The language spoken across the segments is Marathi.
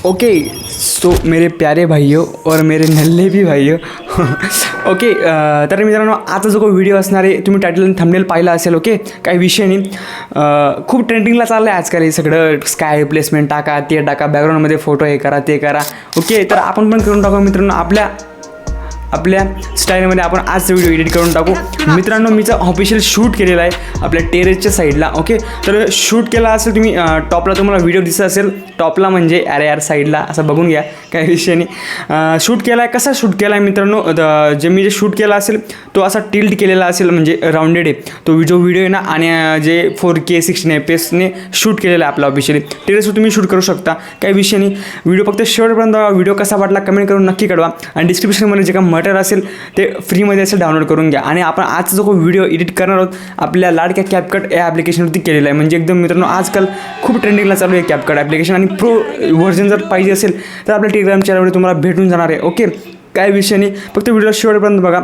ओके सो मेरे प्यारे भाइयों और मेरे नल्ले भी भाइयों ओके तर मित्रांनो आता जो काही व्हिडिओ असणार आहे तुम्ही टायटल आणि थंबनेल पाहिला असेल. ओके काही विषय नाही. खूप ट्रेंडिंगला चाललं आहे आजकाल हे सगळं स्काय रिप्लेसमेंट टाका ते टाका बॅकग्राऊंडमध्ये फोटो हे करा ते करा. ओके तर आपण पण करून टाकू मित्रांनो आपल्या स्टाईलमध्ये आपण आजचा व्हिडिओ एडिट करून टाकू मित्रांनो. मीचा ऑफिशियल शूट केलेला आहे आपल्या टेरेसच्या साईडला. ओके तर शूट केला असेल तुम्ही टॉपला तुम्हाला व्हिडिओ दिसत असेल टॉपला म्हणजे अरे यार साईडला असं बघून घ्या काही विषय नाही. शूट केला आहे कसा शूट केला आहे मित्रांनो जे शूट केला असेल तो असा टिल्ट केलेला असेल म्हणजे राऊंडेड आहे तो जो व्हिडिओ आहे ना. आणि जे 4K 60 FPS शूट केलेला आहे आपला ऑफिशियली टेरेसवर तुम्ही शूट करू शकता काही विषय नाही. व्हिडिओ फक्त शेवटपर्यंत व्हिडिओ कसा वाटला कमेंट करून नक्की कळवा आणि डिस्क्रिप्शनमध्ये जे काही मटेरियल असेल ते फ्रीमध्ये असेल डाउनलोड करून घ्या. आणि आपण आजचा जो व्हिडिओ एडिट करणार आहोत आपल्या लाडक्या CapCut या ॲप्लिकेशनवरती केलेला आहे. म्हणजे एकदम मित्रांनो आजकाल खूप ट्रेंडिंगला चालू आहे CapCut ॲप्लिकेशन आणि प्रो व्हर्जन जर पाहिजे असेल तर आपल्या टेलिग्राम चॅनलवर तुम्हाला भेटून जाणार आहे. ओके काय विषय नाही फक्त व्हिडिओ शेवटपर्यंत बघा.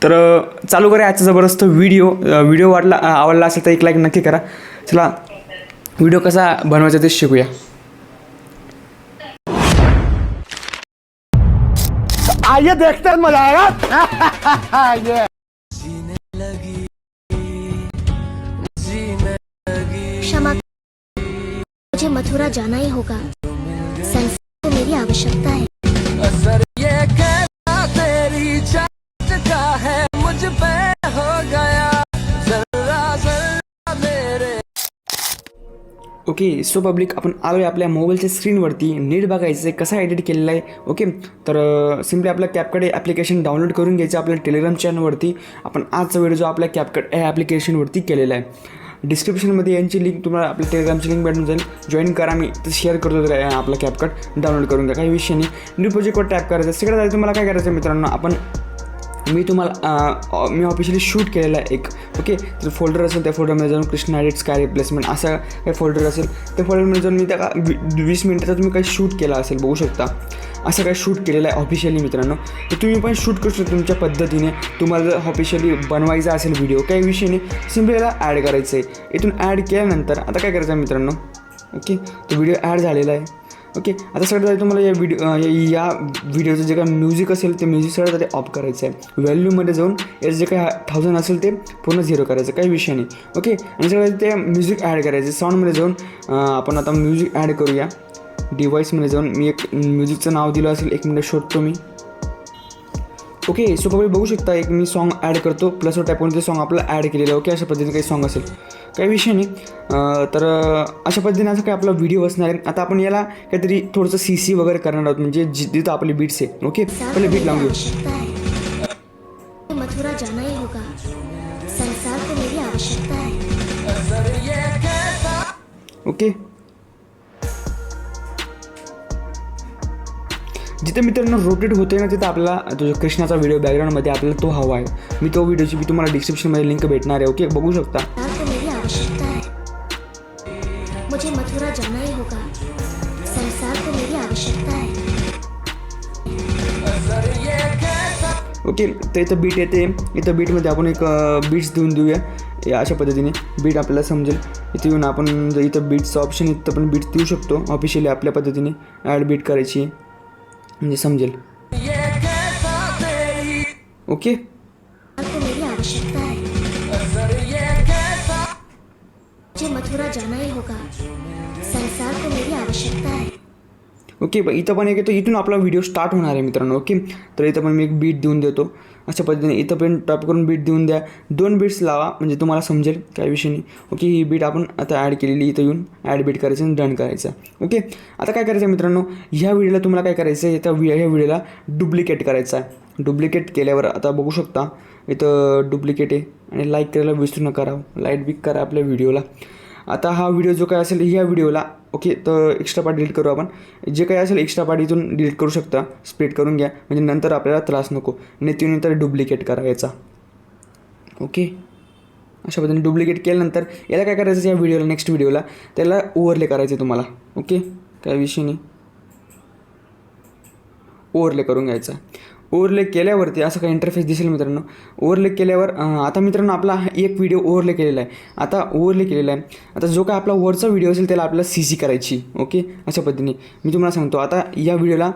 तर चालू करा आजचा जबरदस्त व्हिडिओ आवडला असेल तर एक लाईक नक्की करा. चला व्हिडिओ कसा बनवायचा ते शिकूया. आइए देखते हैं मजा आएगा. क्षमा मुझे मथुरा जाना ही होगा. संसार को मेरी आवश्यकता है. ये कहना तेरी चाहत का है मुझ पे हो गया जरा जरा मेरे. ओके सो पब्लिक आपण आलो आहे आपल्या मोबाईलच्या स्क्रीनवरती नीट बघायचं आहे कसा एडिट केलेला आहे. ओके तर सिम्पली आपल्या CapCut ॲप्लिकेशन डाउनलोड करून घ्यायचं आपल्या टेलिग्राम चॅनलवरती. आपण आजचा व्हिडिओ जो आपल्या CapCut या ॲप्लिकेशनवरती केलेला आहे. डिस्क्रिप्शनमध्ये यांची लिंक तुम्हाला आपल्या टेलिग्रामची लिंक भेटून जाईल. जॉईन करा मी तर शेअर करतो तर आपला CapCut डाउनलोड करून घ्या काही विषय नाही. न्यू प्रोजेक्टवर टॅप करायचं सगळं झालं. तुम्हाला काय करायचं मित्रांनो मी ऑफिशियली शूट केलेला आहे एक. ओके तर फोल्डर असेल त्या फोल्डरमध्ये जाऊन कृष्णा एडिट स्काय रिप्लेसमेंट असं काही फोल्डर असेल त्या फोल्डरमध्ये जाऊन मी त्या 20 मिनिटाचा तुम्ही काही शूट केला असेल बघू शकता असं काही शूट केलेलं आहे ऑफिशियली मित्रांनो. तर तुम्ही पण शूट करू शकता तुमच्या पद्धतीने. तुम्हाला जर ऑफिशियली बनवायचा असेल व्हिडिओ काही विषय नाही सिम्पली याला ॲड करायचं आहे. इथून ॲड केल्यानंतर आता काय करायचं आहे मित्रांनो. ओके तो व्हिडिओ ॲड झालेला आहे. ओके आता सगळं तुम्हाला या व्हिडिओचं जे काही म्युझिक असेल ते म्युझिक सगळं ऑफ करायचं आहे. व्हॅल्यूमध्ये जाऊन याचं जे काही 1000 असेल ते पूर्ण 0 करायचं काही विषय नाही. ओके आणि सगळं ते म्युझिक ॲड करायचं. साऊंडमध्ये जाऊन आपण आता म्युझिक ॲड करूया. डिव्हाइसमध्ये जाऊन मी एक म्युझिकचं नाव दिलं असेल 1 मिनिट शोधतो मी. ओके सो तुम्ही बघू शकता एक मी सॉन्ग ॲड करतो प्लसवर टाईप करून ते सॉन्ग आपलं ॲड केलेलं आहे. ओके अशा पद्धतीने काही सॉन्ग असेल काही विषय नाही. तर अशा पद्धतीने असं काही आपला व्हिडिओ असणार आहे. आता आपण याला काहीतरी थोडंसं CC वगैरे करणार आहोत म्हणजे जिथं आपली बीट्स आहे. ओके पहिले बीट लावून घेऊ. मथुरा जाना ही होगा. संसार को मेरी आवश्यकता है. ओके जिथे मित्रांनो रोटेट होते ना तिथं आपला तो कृष्णाचा व्हिडिओ बॅकग्राऊंडमध्ये आपल्याला तो हवा आहे. मी तो व्हिडिओची तुम्हाला डिस्क्रिप्शनमध्ये लिंक भेटणार आहे. ओके बघू शकता. मेरी आवश्यकता है. मुझे मथुरा जाना ही होगा. संसार को मेरी आवश्यकता है. ओके तर इथं बीट येते. इथं बीटमध्ये आपण एक बीट्स देऊन देऊया या अशा पद्धतीने बीट आपल्याला समजेल. इथे येऊन आपण जर इथं बीटचं ऑप्शन इथं पण बीट देऊ शकतो ऑफिशियली आपल्या पद्धतीने ॲड बीट करायची म्हणजे समजेल. ओके मेरी आवश्यकता है. मुझे मथुरा जाना ही होगा. संसार को मेरी आवश्यकता है. ओके इथं पण एक येतो इथून आपला व्हिडिओ स्टार्ट होणार आहे मित्रांनो. ओके तर इथं पण मी एक बीट देऊन देतो अशा पद्धतीने. इथं पण टॉप करून बीट देऊन द्या. 2 बीट्स लावा म्हणजे तुम्हाला समजेल काही विषय नाही. ओके ही बीट आपण आता ॲड केलेली इथं येऊन ॲड बीट करायचं आणि डन करायचं. ओके आता काय करायचं मित्रांनो ह्या व्हिडिओला तुम्हाला काय करायचं आहे ह्या व्हिडिओला डुप्लिकेट करायचं आहे. डुप्लिकेट केल्यावर आता बघू शकता इथं डुप्लिकेट आहे आणि लाईक करायला विसरू नका राव. लाईक बिक करा आपल्या व्हिडिओला. आता हा व्हिडिओ जो काय असेल ह्या व्हिडिओला ओके तर एक्स्ट्रा पार्ट डिलीट करू आपण. जे काही असेल एक्स्ट्रा पार्ट इथून डिलीट करू शकता. स्प्लिट करून घ्या म्हणजे नंतर आपल्याला त्रास नको आणि नंतर डुप्लिकेट करायचा. ओके अशा पद्धतीने डुप्लिकेट केल्यानंतर याला काय करायचं या व्हिडिओला नेक्स्ट व्हिडिओला त्याला ओव्हरले करायचे तुम्हाला. ओके काही विषय नाही ओव्हरले करून घ्यायचा. ओव्हरले केल्यावरती असं काही इंटरफेस दिसेल मित्रांनो. ओव्हरले केल्यावर आता मित्रांनो आपला एक व्हिडिओ ओव्हरले केलेला आहे. आता ओव्हरले केलेला आहे. आता जो काय आपला वरचा व्हिडिओ असेल त्याला आपल्याला CC करायची. ओके, अशा पद्धतीने मी तुम्हाला सांगतो. आता या व्हिडिओला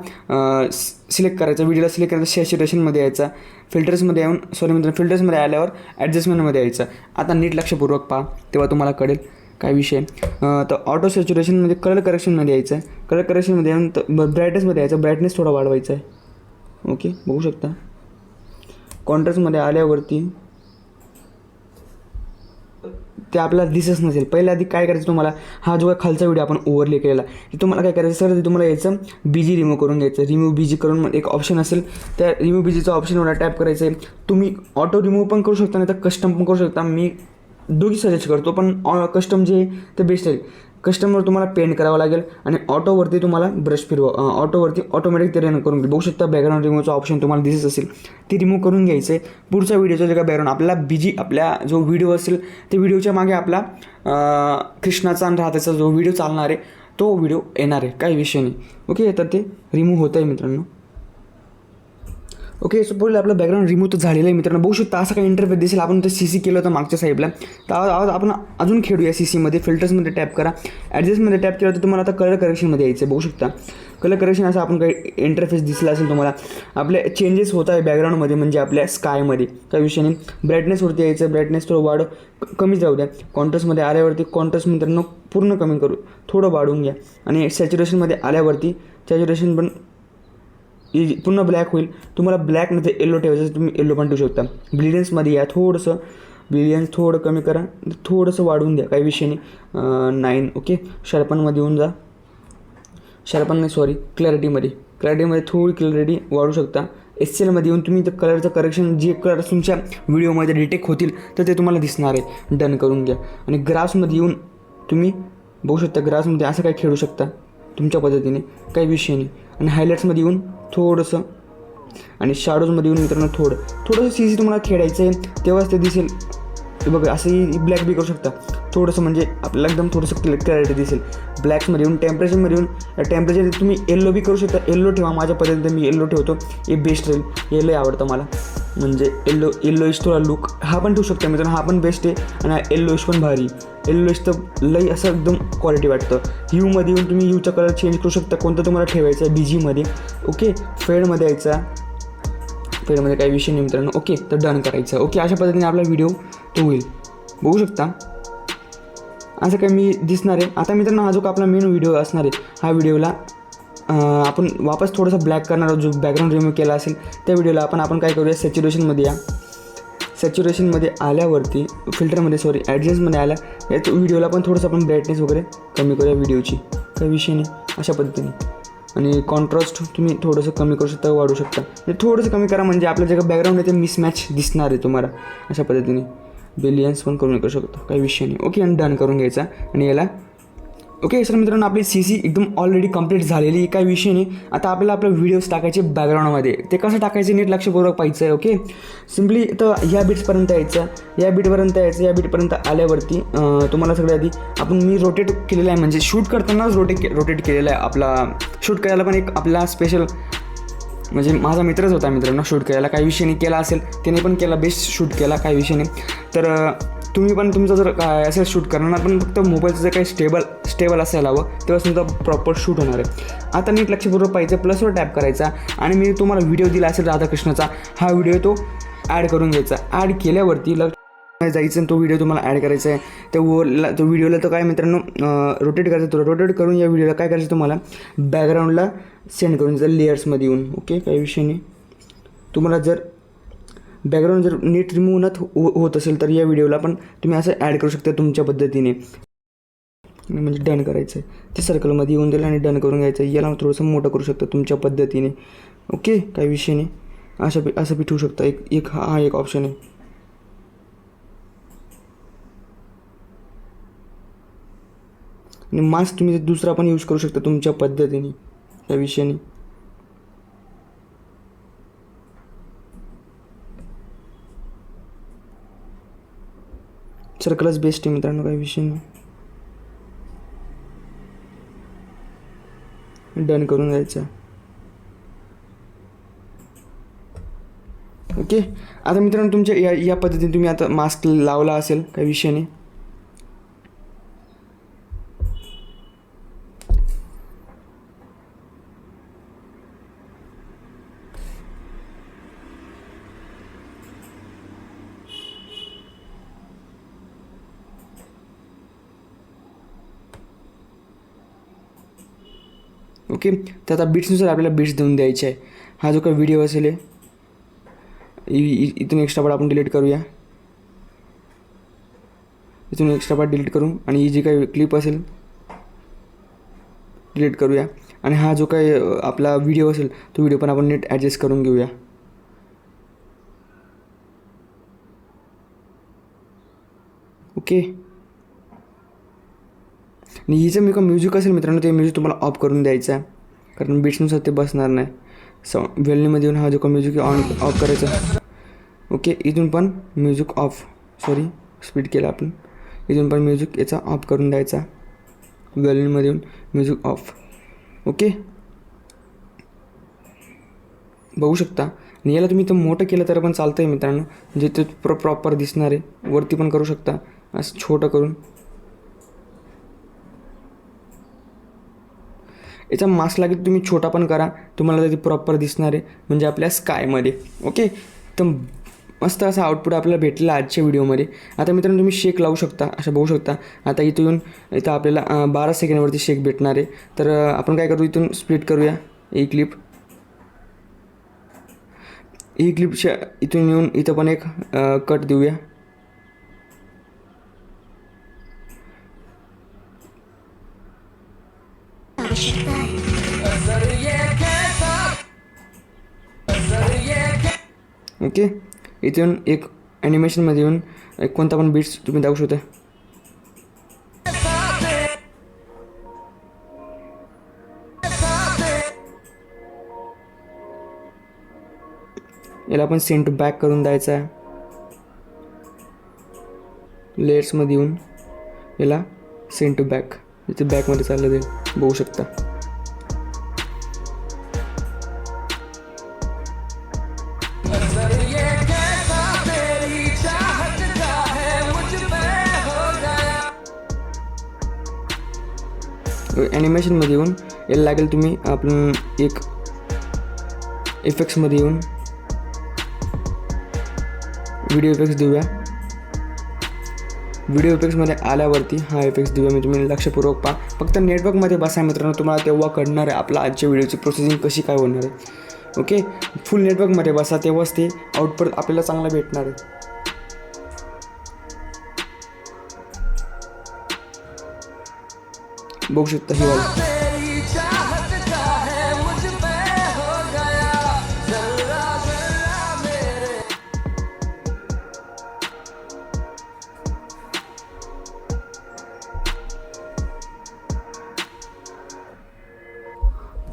सिलेक्ट करायचा, व्हिडिओला सिलेक्ट करायचा, सॅच्युरेशनमध्ये यायचा, फिल्टर्समध्ये येऊन मित्रांनो फिल्टर्समध्ये आल्यावर ॲडजस्टमेंटमध्ये यायचं. आता नीट लक्षपूर्वक पहा, तेव्हा तुम्हाला कळेल काय विषय. तर ऑटो सॅच्युरेशनमध्ये कलर करेक्शनमध्ये यायचं आहे. कलर करेक्शनमध्ये येऊन ब्राईटनेसमध्ये यायचं, ब्राईटनेस थोडा वाढवायचा आहे. ओके, बघू शकता. कॉन्ट्रास्टमध्ये आल्यावरती ते आपल्याला दिसत नसेल. पहिल्या आधी काय करायचं तुम्हाला, हा जो खालचा व्हिडिओ आपण ओव्हरले केलेला ते तुम्हाला काय करायचं सर, ते तुम्हाला यायचं BG रिमूव्ह करून घ्यायचं. रिमूव्ह BG करून एक ऑप्शन असेल, त्या रिमूव्ह BGचा ऑप्शनवर टॅप करायचं आहे. तुम्ही ऑटो रिमूव्ह पण करू शकता, नाही तर कस्टम पण करू शकता. मी दोघी सजेस्ट करतो, पण कस्टम जे ते बेस्ट आहे. कस्टमवर तुम्हाला पेंट करावं लागेल आणि ऑटोवरती तुम्हाला ब्रश फिरवा, ऑटोवरती ऑटोमॅटिक ते रन करून घ्या. बघू शकता बॅकग्राऊंड रिमूव्हचा ऑप्शन तुम्हाला दिसत असेल, ते रिमूव्ह करून घ्यायचं आहे. पुढचा व्हिडिओचा जे काय बॅकग्राऊंड आपला BG, आपल्या जो व्हिडिओ असेल ते व्हिडिओच्या मागे आपला कृष्णाचा आणि राधाचा जो व्हिडिओ चालणार आहे तो व्हिडिओ येणार आहे, काही विषय नाही. ओके, तर ते रिमूव्ह होतं आहे मित्रांनो. ओके, सो पुढे आपलं बॅकग्राऊंड रिमूव्ह तर झालेलं आहे मित्रांनो. बघू शकता असं काही इंटरफेस दिसेल. आपण ते CC केलं होतं मागच्या साईडला. तर आज आपण अजून खेळूया CCमध्ये. फिल्टर्समध्ये टॅप करा, ॲडजस्टमध्ये टॅप केलं तर तुम्हाला आता कलर करेक्शनमध्ये यायचं. बघू शकता कलर करेक्शन असं आपण काही इंटरफेस दिसला असेल तुम्हाला. आपले चेंजेस होत आहे बॅकग्राऊंडमध्ये, म्हणजे आपल्या स्कायमध्ये, काही विषय नाही. ब्राईटनेसवरती यायचं, ब्राईटनेस थोडं वाढ कमीच राहू द्या. कॉन्ट्रास्टमध्ये आल्यावरती कॉन्ट्रास्ट मित्रांनो पूर्ण कमी करू, थोडं वाढवून घ्या. आणि सॅच्युरेशनमध्ये आल्यावरती सॅच्युरेशन पण पुन्हा ब्लॅक होईल. तुम्हाला ब्लॅक नंतर येलो ठेवायचं, तुम्ही येलो पण ठेवू शकता. ब्रिलियन्समध्ये या, थोडंसं ब्रिलियन्स थोडं कमी करा, थोडंसं वाढवून द्या, काही विषय नाही. 9. ओके, शार्पनमध्ये येऊन जा. क्लॅरिटीमध्ये थोडी क्लॅरिटी वाढू शकता. SLमध्ये येऊन तुम्ही तर कलरचं करेक्शन, जे कलर तुमच्या व्हिडिओमध्ये डिटेक्ट होतील तर ते तुम्हाला दिसणार आहे. डन करून घ्या. आणि ग्राफमध्ये येऊन तुम्ही बघू शकता, ग्राफमध्ये असं काही खेळू शकता तुमच्या पद्धतीने, काही विषय नाही. आणि हायलाईट्समध्ये येऊन थोडंसं आणि शॅडोजमध्ये येऊन मित्रांनो थोडंसं CC तुम्हाला खेळायचं आहे, तेव्हाच ते दिसेल. बघा असंही ब्लॅक बी करू शकता थोडंसं, म्हणजे आपल्याला एकदम थोडंसं क्लॅरिटी दिसेल. ब्लॅक्समध्ये येऊन टेम्परेचरमध्ये येऊन टेम्परेचर तुम्ही येल्लो बी करू शकता. येल्लो ठेवा, माझ्या पद्धतीने मी येल्लो ठेवतो, हे बेस्ट राहील. येल्लो आवडतं मला, म्हणजे येल्लोइश थोडा लुक हा पण ठेवू शकता मित्रांनो, हा पण बेस्ट आहे. आणि येल्लोइश पण भारी. येल्लोइश तर लई असं एकदम क्वालिटी वाटतं. ह्यूमध्ये येऊन तुम्ही ह्यूचा कलर चेंज करू शकता, कोणतं तुम्हाला ठेवायचं आहे BGमध्ये. ओके, फेडमध्ये यायचा, फेडमध्ये काही विषय नाही मित्रांनो. ओके, तर डन करायचं. ओके, अशा पद्धतीने आपला व्हिडिओ तो होईल. बघू शकता असं काही मी दिसणार आहे. आता मित्रांनो हा जो आपला मेन व्हिडिओ असणार आहे, हा व्हिडिओला आपण वापस थोडंसं ब्लॅक करणार, जो बॅकग्राऊंड रिमूव्ह केला असेल त्या व्हिडिओला आपण काय करूया, सॅच्युरेशनमध्ये या. सॅच्युरेशनमध्ये आल्यावरती फिल्टरमध्ये ॲडजस्टमध्ये आल्या या व्हिडिओला पण थोडंसं आपण ब्राईटनेस वगैरे कमी करूया व्हिडिओची, काही विषय नाही. अशा पद्धतीने. आणि कॉन्ट्रास्ट तुम्ही थोडंसं कमी करू शकता, वाढू शकता. म्हणजे थोडंसं कमी करा, म्हणजे आपलं जे बॅकग्राऊंड आहे ते मिसमॅच दिसणार आहे तुम्हाला. अशा पद्धतीने बिलियन्स पण करून करू शकतो, काही विषय नाही. ओके, आणि डन करून घ्यायचा. आणि याला ओके सर मित्रांनो, आपली CC एकदम ऑलरेडी कंप्लीट झालेली, काही विषय नाही. आता आपल्याला आपले व्हिडिओज टाकायचे बॅकग्राऊंडमध्ये. ते कसं टाकायचे नीट लक्षपूर्वक पाहायचं आहे. ओके, सिम्पली तर ह्या बीट्सपर्यंत यायचं, या बीटपर्यंत आल्यावरती तुम्हाला सगळ्यात आधी मी रोटेट केलेलं आहे, म्हणजे शूट करतानाच रोटेट केलेलं आहे. आपला शूट करायला पण एक आपला स्पेशल, म्हणजे माझा मित्रच होता मित्रांनो शूट करायला, काही विषय नाही. केला असेल त्याने पण केला, बेस्ट शूट केला, काही विषय नाही. तर तुम्ही पण तुमचं जर काय असेल शूट करणार, पण फक्त मोबाईलचं जे काही स्टेबल असायला हवं, तेव्हा तुमचा प्रॉपर शूट होणार आहे. आता नीट लक्षपूर्वक पाहिजे, प्लसवर टॅप करायचा. आणि मी तुम्हाला व्हिडिओ दिला असेल राधाकृष्णाचा, हा व्हिडिओ तो ॲड करून घ्यायचा. ॲड केल्यावरती जायचं आणि तो व्हिडिओ तुम्हाला ॲड करायचा आहे. तो व्हिडिओला तर काय मित्रांनो रोटेट करायचं. रोटेट करून या व्हिडिओला काय करायचं, तुम्हाला बॅकग्राऊंडला सेंड करून द्यायचं लेयर्समध्ये येऊन. ओके, काही विषय नाही. तुम्हाला जर बॅकग्राऊंड जर नीट रिमूव्ह होत असेल तर या व्हिडिओला पण तुम्ही असं ॲड करू शकता तुमच्या पद्धतीने. म्हणजे डन करायचं आहे, ते सर्कलमध्ये येऊन दिलं आणि डन करून घ्यायचं आहे. याला थोडंसं मोठं करू शकता तुमच्या पद्धतीने. ओके, काही विषय नाही. असं बी ठेवू शकता. हा एक ऑप्शन आहे. आणि मास्क तुम्ही दुसरा पण यूज करू शकता तुमच्या पद्धतीने, त्या विषयाने. सर्कलच बेस्ट आहे मित्रांनो, काही विषय नाही. डन करून जायचं. ओके. आता मित्रांनो तुमच्या या पद्धतीने तुम्ही आता मास्क लावला असेल, काही विषय नाही. ओके. तर आता बीट्सनुसार आपल्याला बीट्स देऊन द्यायचे आहे. हा जो काही व्हिडिओ असेल इथून एक्स्ट्रा पार्ट आपण डिलीट करूया. इथून एक्स्ट्रा पार्ट डिलीट करू आणि ही जी काही क्लिप असेल डिलीट करूया. आणि हा जो काही आपला व्हिडिओ असेल तो व्हिडिओ पण आपण नीट ॲडजस्ट करून घेऊया. ओके. आणि हिचं मी का म्युझिक असेल मित्रांनो ते म्युझिक तुम्हाला ऑफ करून द्यायचं आहे, कारण बीट्सनुसार ते बसणार नाही. व्हॅल्यूमध्ये येऊन हा जो का म्युझिक ऑन ऑफ करायचा. ओके. इथून पण म्युझिक ऑफ, सॉरी स्पीड केला आपण. इथून पण म्युझिक याचा ऑफ करून द्यायचा. व्हॅल्यूमध्ये येऊन म्युझिक ऑफ. ओके. बघू शकता. आणि याला तुम्ही इथं मोठं केलं तर पण चालतं आहे मित्रांनो, म्हणजे ते प्रॉपर दिसणार आहे. वरती पण करू शकता असं छोटं करून. याचा मास्क लागेल तुम्ही छोटा पण करा, तुम्हाला ते प्रॉपर दिसणार आहे म्हणजे आपल्या स्कायमध्ये. ओके. तर मस्त असा आउटपुट आपल्याला भेटला आजच्या व्हिडिओमध्ये. आता मित्रांनो तुम्ही शेक लावू शकता, असं बघू शकता. आता इथून आपल्याला 12 सेकंडवरती शेक भेटणार आहे. तर आपण काय करू, इथून स्प्लिट करूया ही क्लिप. ही क्लिपच्या इथून येऊन इथं पण एक कट देऊया. आवश्यकता है. ओके. इथून एक ॲनिमेशनमध्ये येऊन एक कोणता पण बीट्स तुम्ही दाखवू शकता. याला आपण सेंड टू बॅक करून द्यायचा आहे. लेयर्समध्ये येऊन याला सेंड टू बॅक, इथे बॅकमध्ये चाललं जाईल, बघू शकता. ॲनिमेशनमध्ये येऊन याला लागेल तुम्ही आपण एक इफेक्ट्समध्ये येऊन व्हिडिओ इफेक्ट्स देऊया. व्हिडिओ इफेक्ट्समध्ये आल्यावरती हा इफेक्ट्स देऊया. मी तुम्ही लक्षपूर्वक पहा. फक्त नेटवर्कमध्ये बसा मित्रांनो, तुम्हाला तेव्हा कळणार आहे आपला आजच्या व्हिडिओची प्रोसेसिंग कशी काय होणार आहे. ओके. फुल नेटवर्कमध्ये बसा, तेव्हाच ते आउटपुट आपल्याला चांगला भेटणार आहे. बघू शकता ही वाली.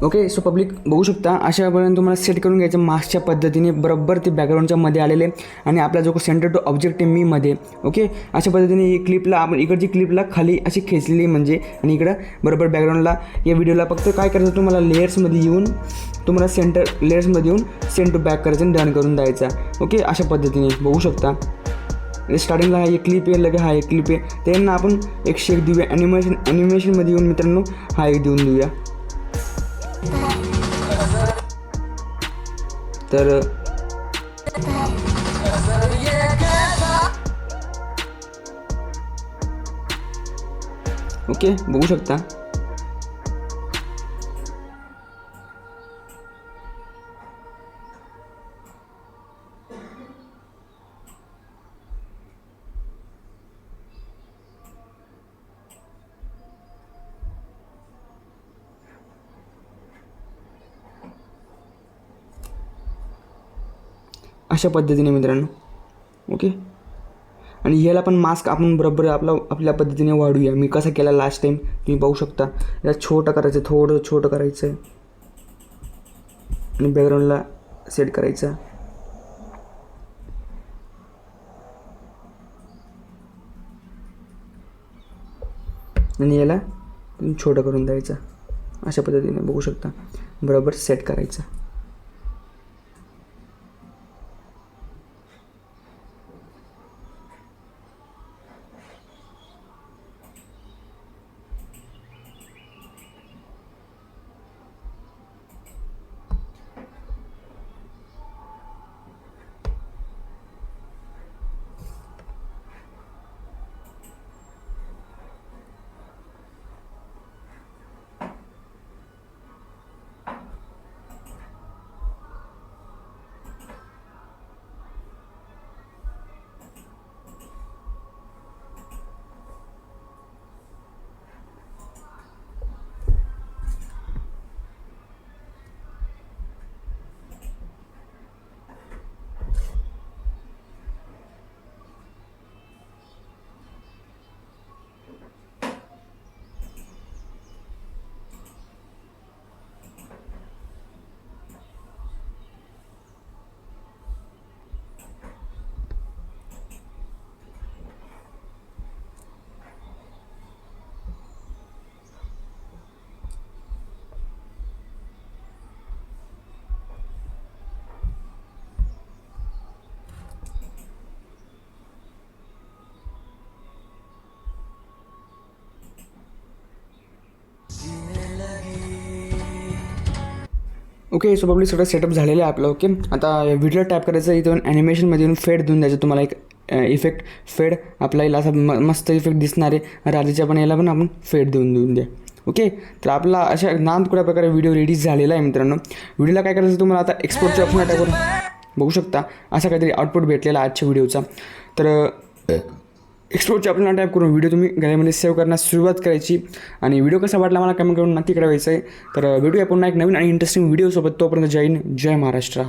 ओके. सो पब्लिक बघू शकता अशापर्यंत तुम्हाला सेट करून घ्यायचं मास्कच्या पद्धतीने. बरोबर ते बॅकग्राऊंडच्या मध्ये आलेले आणि आपला जो सेंटर टू ऑब्जेक्ट आहे मी मध्ये. ओके. अशा पद्धतीने ही क्लिपला आपण इकडची क्लिपला खाली अशी खेचलेली म्हणजे, आणि इकडं बरोबर बॅकग्राऊंडला या व्हिडिओला फक्त काय करायचं तुम्हाला लेयर्समध्ये येऊन तुम्हाला सेंटर लेयर्समध्ये येऊन सेंड टू बॅक करायचं आणि डन करून द्यायचा. ओके. अशा पद्धतीने बघू शकता. स्टार्टिंगला हा एक क्लिप आहे, लगे हा एक क्लिप आहे, त्यांना आपण एक शेक देऊया. ॲनिमेशनमध्ये येऊन मित्रांनो हा एक देऊन देऊया. तर ओके. बघू शकता. अशा पद्धतीने मित्रांनो. ओके. आणि ह्याला पण मास्क आपण बरोबर आपल्या पद्धतीने वाढूया. मी कसं केला लास्ट टाईम तुम्ही बघू शकता. याला छोटं करायचं, थोडं छोटं करायचं आहे आणि बॅकग्राऊंडला सेट करायचं. आणि याला छोटं करून द्यायचं. अशा पद्धतीने बघू शकता. बरोबर सेट करायचं. ओके सो पब्लिक सगळं सेटअप झालेलं आहे आपलं. ओके आता व्हिडिओ टॅप करायचं, इथून ॲनिमेशनमध्ये येऊन फेड देऊन द्यायचं. तुम्हाला एक इफेक्ट फेड आपला येईल असा मस्त इफेक्ट दिसणार आहे. राधेच्या पण याला पण आपण फेड देऊन द्या. ओके तर आपला अशा नादखुळ्या प्रकारे व्हिडिओ रेडी झालेला आहे मित्रांनो. व्हिडिओला काय करायचं तुम्हाला आता एक्सपोर्टच्या ऑप्शन टाकून बघू शकता असं काहीतरी आउटपुट भेटलेला आजच्या व्हिडिओचा. तर एक्सपोर्टच्या ऑप्शनला टाईप करून व्हिडिओ तुम्ही गॅलरीमध्ये सेव्ह करण्यास सुरुवात करायची. आणि व्हिडिओ कसा वाटला मला कमेंट करून नक्की करायचं आहे. तर भेटूया पुन्हा एक नवीन आणि इंटरेस्टिंग व्हिडिओसोबत. तोपर्यंत जय हिंद, जय महाराष्ट्र.